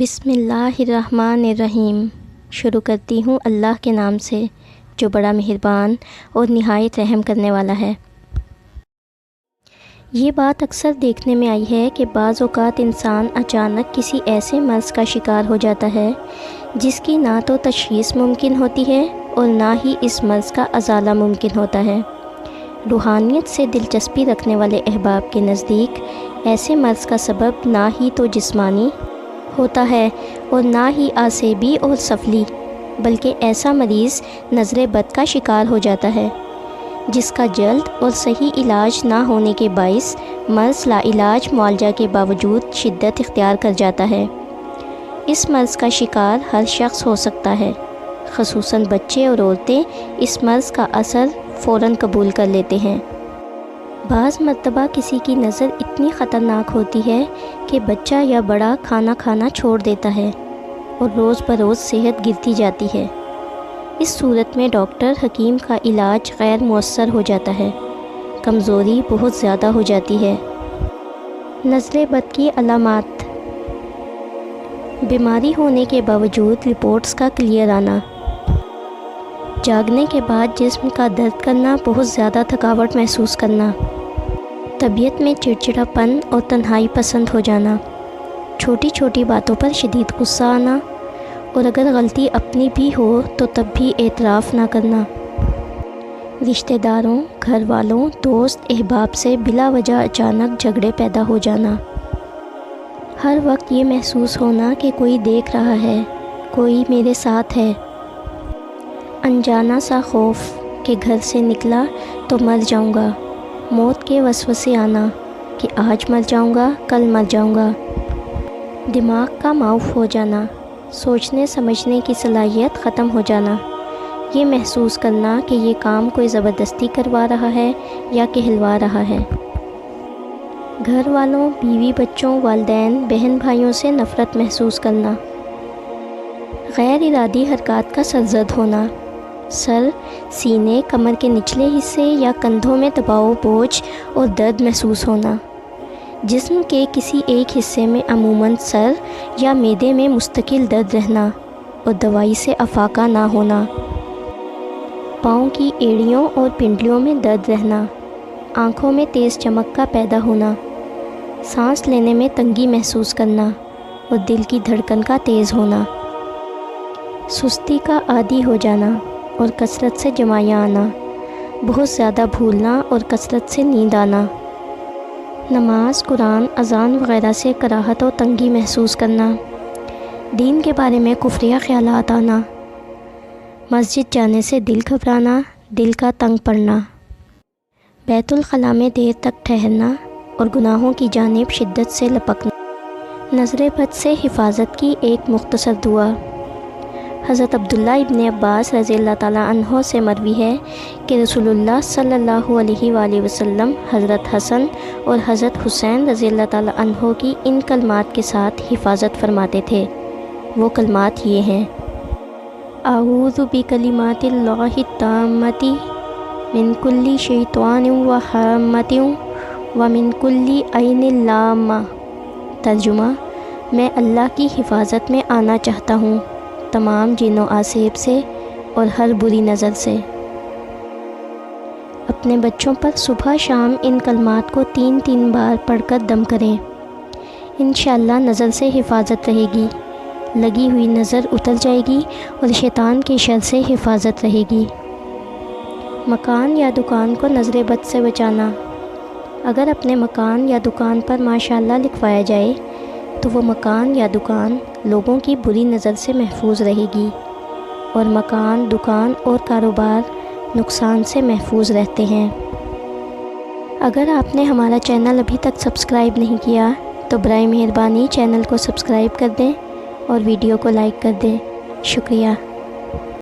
بسم اللہ الرحمن الرحیم۔ شروع کرتی ہوں اللہ کے نام سے جو بڑا مہربان اور نہایت رحم کرنے والا ہے۔ یہ بات اکثر دیکھنے میں آئی ہے کہ بعض اوقات انسان اچانک کسی ایسے مرض کا شکار ہو جاتا ہے جس کی نہ تو تشخیص ممکن ہوتی ہے اور نہ ہی اس مرض کا ازالہ ممکن ہوتا ہے۔ روحانیت سے دلچسپی رکھنے والے احباب کے نزدیک ایسے مرض کا سبب نہ ہی تو جسمانی ہوتا ہے اور نہ ہی عصبی اور سفلی، بلکہ ایسا مریض نظر بد کا شکار ہو جاتا ہے جس کا جلد اور صحیح علاج نہ ہونے کے باعث مرض لا علاج معالجہ کے باوجود شدت اختیار کر جاتا ہے۔ اس مرض کا شکار ہر شخص ہو سکتا ہے، خصوصاً بچے اور عورتیں اس مرض کا اثر فوراً قبول کر لیتے ہیں۔ بعض مرتبہ کسی کی نظر اتنی خطرناک ہوتی ہے کہ بچہ یا بڑا کھانا کھانا چھوڑ دیتا ہے اور روز بروز صحت گرتی جاتی ہے۔ اس صورت میں ڈاکٹر حکیم کا علاج غیر مؤثر ہو جاتا ہے، کمزوری بہت زیادہ ہو جاتی ہے۔ نظر بد کی علامات: بیماری ہونے کے باوجود رپورٹس کا کلیئر آنا، جاگنے کے بعد جسم کا درد کرنا، بہت زیادہ تھکاوٹ محسوس کرنا، طبیعت میں چڑچڑاپن اور تنہائی پسند ہو جانا، چھوٹی چھوٹی باتوں پر شدید غصہ آنا، اور اگر غلطی اپنی بھی ہو تو تب بھی اعتراف نہ کرنا، رشتہ داروں، گھر والوں، دوست احباب سے بلا وجہ اچانک جھگڑے پیدا ہو جانا، ہر وقت یہ محسوس ہونا کہ کوئی دیکھ رہا ہے، کوئی میرے ساتھ ہے، انجانا سا خوف کہ گھر سے نکلا تو مر جاؤں گا، موت کے وسوسے آنا کہ آج مر جاؤں گا، کل مر جاؤں گا، دماغ کا معاف ہو جانا، سوچنے سمجھنے کی صلاحیت ختم ہو جانا، یہ محسوس کرنا کہ یہ کام کوئی زبردستی کروا رہا ہے یا کہلوا رہا ہے، گھر والوں، بیوی بچوں، والدین، بہن بھائیوں سے نفرت محسوس کرنا، غیر ارادی حرکات کا سرزد ہونا، سر، سینے، کمر کے نچلے حصے یا کندھوں میں دباؤ، بوجھ اور درد محسوس ہونا، جسم کے کسی ایک حصے میں عموماً سر یا معدے میں مستقل درد رہنا اور دوائی سے افاقہ نہ ہونا، پاؤں کی ایڑیوں اور پنڈلیوں میں درد رہنا، آنکھوں میں تیز چمک کا پیدا ہونا، سانس لینے میں تنگی محسوس کرنا اور دل کی دھڑکن کا تیز ہونا، سستی کا عادی ہو جانا اور کثرت سے جمائیاں آنا، بہت زیادہ بھولنا اور کثرت سے نیند آنا، نماز، قرآن، اذان وغیرہ سے کراہت و تنگی محسوس کرنا، دین کے بارے میں کفریہ خیالات آنا، مسجد جانے سے دل گھبرانا، دل کا تنگ پڑنا، بیت الخلاء میں دیر تک ٹھہرنا اور گناہوں کی جانب شدت سے لپکنا۔ نظر بد سے حفاظت کی ایک مختصر دعا۔ حضرت عبداللہ ابن عباس رضی اللہ تعالیٰ عنہ سے مروی ہے کہ رسول اللہ صلی اللہ علیہ وآلہ وسلم حضرت حسن اور حضرت حسین رضی اللہ تعالیٰ عنہ کی ان کلمات کے ساتھ حفاظت فرماتے تھے۔ وہ کلمات یہ ہیں: اعوذ بکلمات اللہ التامۃ من کل شیطان وہامۃ ومن کل عین لامہ۔ ترجمہ: میں اللہ کی حفاظت میں آنا چاہتا ہوں تمام جن و آسیب سے اور ہر بری نظر سے۔ اپنے بچوں پر صبح شام ان کلمات کو 3 بار پڑھ کر دم کریں، انشاءاللہ نظر سے حفاظت رہے گی، لگی ہوئی نظر اتر جائے گی اور شیطان کے شر سے حفاظت رہے گی۔ مکان یا دکان کو نظر بد سے بچانا۔ اگر اپنے مکان یا دکان پر ماشاءاللہ لکھوایا جائے تو وہ مکان یا دکان لوگوں کی بری نظر سے محفوظ رہے گی اور مکان، دکان اور کاروبار نقصان سے محفوظ رہتے ہیں۔ اگر آپ نے ہمارا چینل ابھی تک سبسکرائب نہیں کیا تو برائے مہربانی چینل کو سبسکرائب کر دیں اور ویڈیو کو لائک کر دیں۔ شکریہ۔